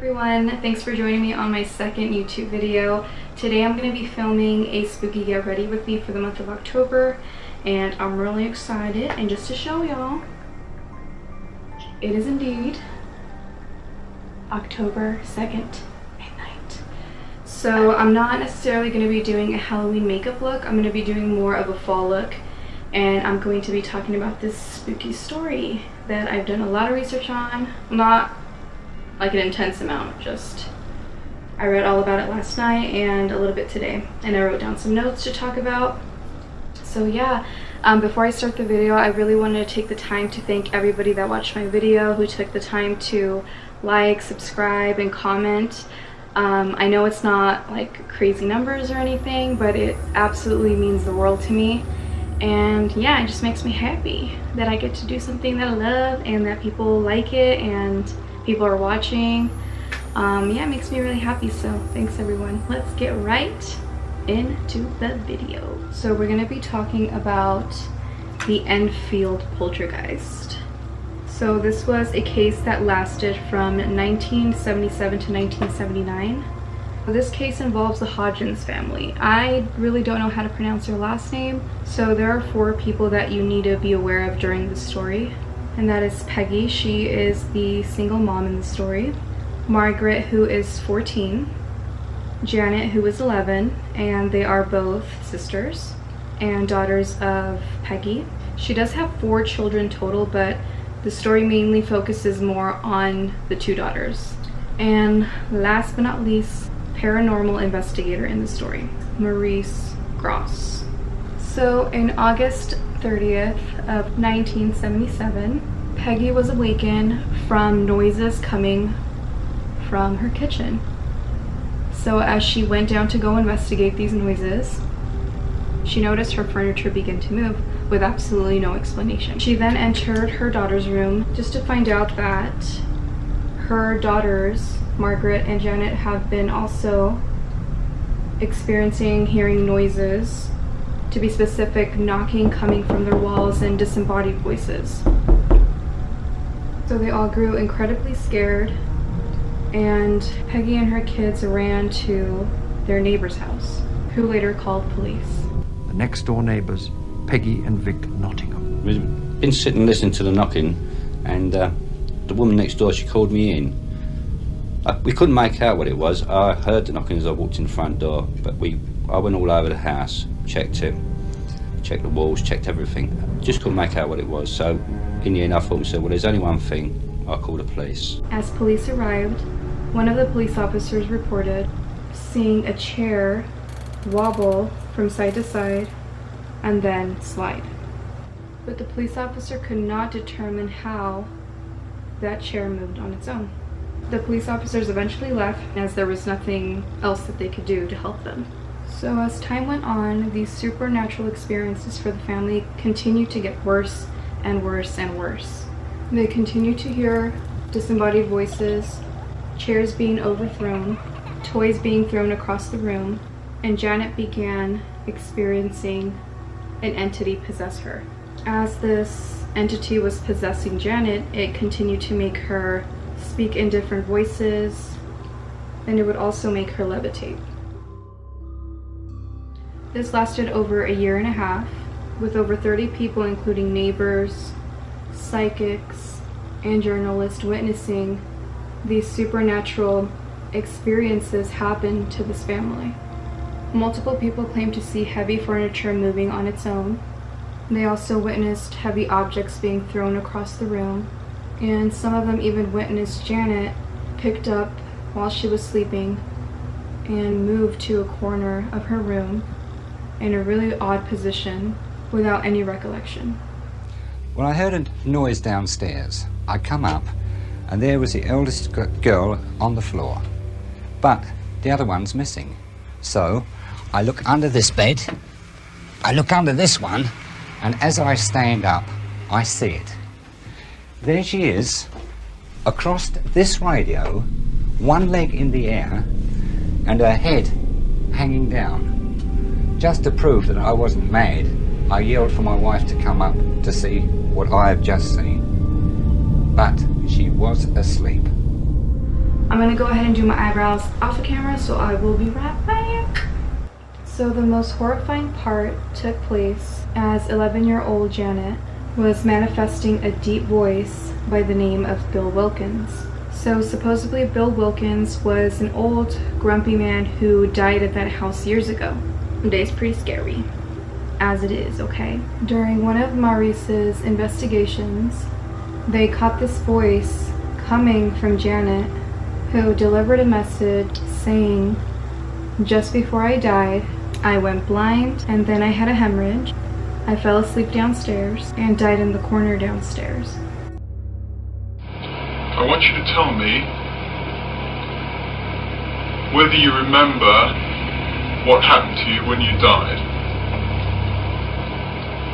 everyone, thanks for joining me on my second YouTube video. Today I'm going to be filming a spooky get ready with me for the month of October, and I'm really excited. And just to show y'all, it is indeed October 2nd midnight. So I'm not necessarily going to be doing a Halloween makeup look. I'm going to be doing more of a fall look, and I'm going to be talking about this spooky story that I've done a lot of research on. Not like an intense amount, just I read all about it last night and a little bit today, and I wrote down some notes to talk about. So yeah, before I start the video, I really wanted to take the time to thank everybody that watched my video, who took the time to like, subscribe, and comment. I know it's not like crazy numbers or anything, but it absolutely means the world to me. And yeah, it just makes me happy that I get to do something that I love and that people like it and people are watching. Yeah, it makes me really happy, so thanks everyone. Let's get right into the video. So we're going to be talking about the Enfield Poltergeist. So this was a case that lasted from 1977 to 1979. This case involves the Hodgson family. I really don't know how to pronounce their last name, so there are 4 people that you need to be aware of during the story. And that is Peggy, she is the single mom in the story. Margaret, who is 14. Janet, who is 11, and they are both sisters and daughters of Peggy. She does have 4 children total, but the story mainly focuses more on the 2 daughters. And last but not least, paranormal investigator in the story, Maurice Gross. So in August 30th of 1977, Peggy was awakened from noises coming from her kitchen. So as she went down to go investigate these noises, she noticed her furniture begin to move with absolutely no explanation. She then entered her daughter's room just to find out that her daughters, Margaret and Janet, have been also experiencing hearing noises, to be specific, knocking coming from their walls and disembodied voices. So they all grew incredibly scared, and Peggy and her kids ran to their neighbor's house, who later called police. The next door neighbours, Peggy and Vic Nottingham. We'd been sitting listening to the knocking, and the woman next door, she called me in. We couldn't make out what it was. I heard the knocking as I walked in the front door, but I went all over the house, checked it, checked the walls, checked everything. Just couldn't make out what it was. So in the end I thought to myself, well, there's only one thing, I'll call the police. As police arrived, one of the police officers reported seeing a chair wobble from side to side and then slide. But the police officer could not determine how that chair moved on its own. The police officers eventually left, as there was nothing else that they could do to help them. So as time went on, these supernatural experiences for the family continued to get worse and worse and worse. They continued to hear disembodied voices, chairs being overthrown, toys being thrown across the room, and Janet began experiencing an entity possess her. As this entity was possessing Janet, it continued to make her speak in different voices, and it would also make her levitate. This lasted over a year and a half, with over 30 people, including neighbors, psychics, and journalists, witnessing these supernatural experiences happen to this family. Multiple people claimed to see heavy furniture moving on its own. They also witnessed heavy objects being thrown across the room, and some of them even witnessed Janet picked up while she was sleeping and moved to a corner of her room in a really odd position without any recollection. Well, I heard a noise downstairs. I come up, and there was the eldest girl on the floor, but the other one's missing. So I look under this bed, I look under this one, and as I stand up, I see it. There she is, across this radio, one leg in the air, and her head hanging down. Just to prove that I wasn't mad, I yelled for my wife to come up to see what I have just seen. But she was asleep. I'm gonna go ahead and do my eyebrows off the camera, so I will be right back. So the most horrifying part took place as 11-year-old Janet was manifesting a deep voice by the name of Bill Wilkins. So supposedly Bill Wilkins was an old, grumpy man who died at that house years ago. It's pretty scary, as it is, okay? During one of Maurice's investigations, they caught this voice coming from Janet, who delivered a message saying, "Just before I died, I went blind and then I had a hemorrhage. I fell asleep downstairs and died in the corner downstairs." I want you to tell me whether you remember what happened to you when you died.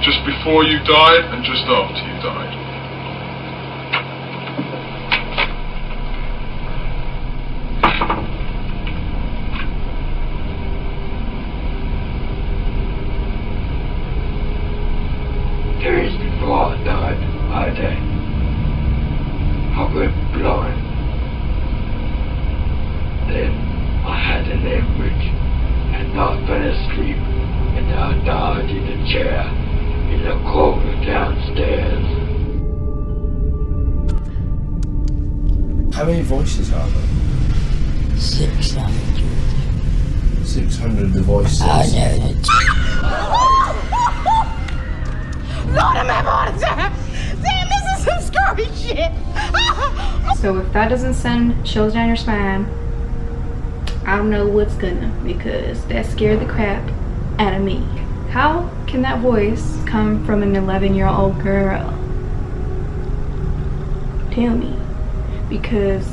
Just before you died and just after you died. Days before I died, I went blind. Then I had an hemorrhage and I fell asleep and I died in a chair in the corner downstairs. How many voices are there? 600. 600 the voices. I know it. Lord, I'm having a heart attack. Damn, this is some scary shit. So if that doesn't send chills down your spine, I don't know what's gonna, because that scared the crap out of me. How can that voice come from an 11-year-old girl? Tell me. Because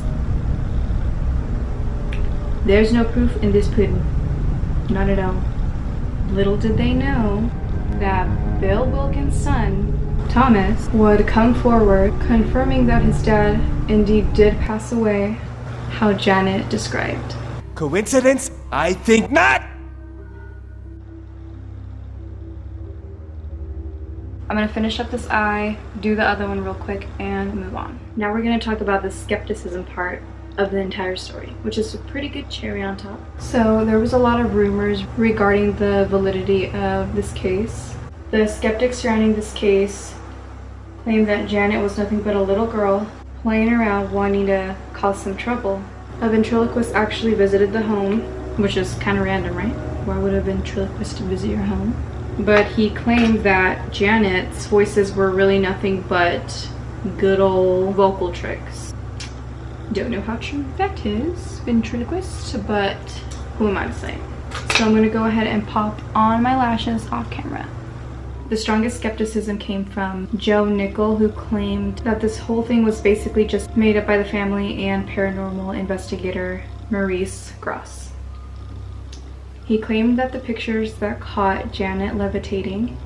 there's no proof in this pudding. Not at all. Little did they know that Bill Wilkins' son, Thomas, would come forward confirming that his dad indeed did pass away, how Janet described. Coincidence? I think not! I'm gonna finish up this eye, do the other one real quick, and move on. Now we're gonna talk about the skepticism part of the entire story, which is a pretty good cherry on top. So there was a lot of rumors regarding the validity of this case. The skeptics surrounding this case claimed that Janet was nothing but a little girl playing around wanting to cause some trouble. A ventriloquist actually visited the home, which is kind of random, right? Why would a ventriloquist visit your home? But he claimed that Janet's voices were really nothing but good old vocal tricks. Don't know how true that is, ventriloquist, but who am I to say? So I'm gonna go ahead and pop on my lashes off camera. The strongest skepticism came from Joe Nickel, who claimed that this whole thing was basically just made up by the family and paranormal investigator Maurice Gross. He claimed that the pictures that caught Janet levitating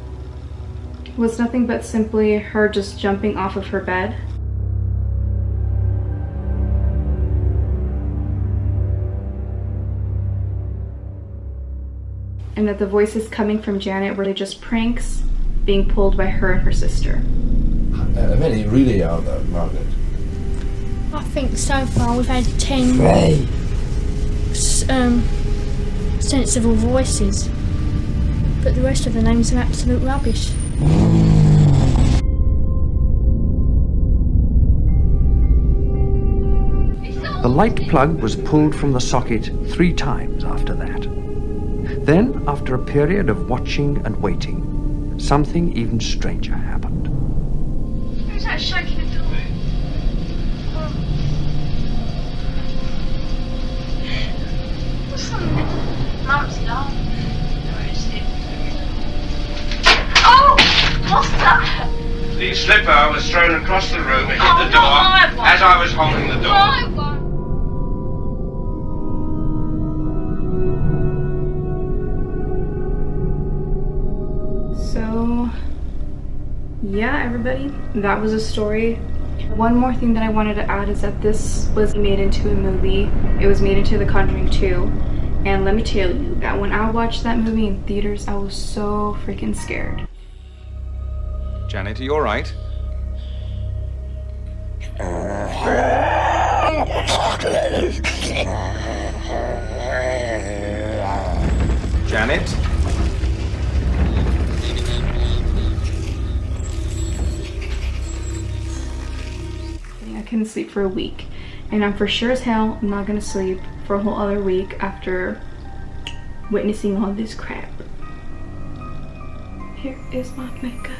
was nothing but simply her just jumping off of her bed. And that the voices coming from Janet were just pranks being pulled by her and her sister. How many really are there, Margaret? I think so far we've had 10 Ray, sensible voices, but the rest of the names are absolute rubbish. The light plug was pulled from the socket 3 times after that. Then, after a period of watching and waiting, something even stranger happened. Who's that shaking the door? What's something? Mum's laughing. Where is it? Oh! What's that? The slipper was thrown across the room and hit Oh, the not door my one. as I was holding the door. My one. So, yeah, everybody, that was a story. One more thing that I wanted to add is that this was made into a movie. It was made into The Conjuring 2. And let me tell you that when I watched that movie in theaters, I was so freaking scared. Janet, are you alright? Janet? I couldn't sleep for a week, and I'm for sure as hell not gonna sleep for a whole other week after witnessing all this crap. Here is my makeup.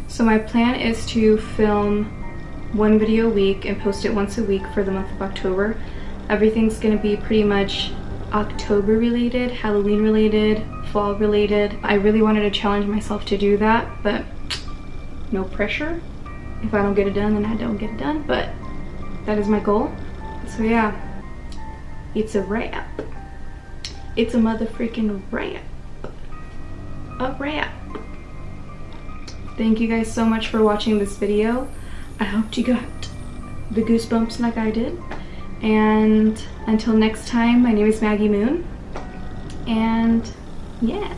So my plan is to film 1 video a week and post it once a week for the month of October. Everything's gonna be pretty much October related, Halloween related, fall related. I really wanted to challenge myself to do that, but no pressure. If I don't get it done, then I don't get it done, but that is my goal. So yeah, it's a wrap. It's a motherfreaking wrap. A wrap. Thank you guys so much for watching this video. I hope you got the goosebumps like I did. And until next time, my name is Maggie Moon. And yeah,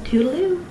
toodaloo.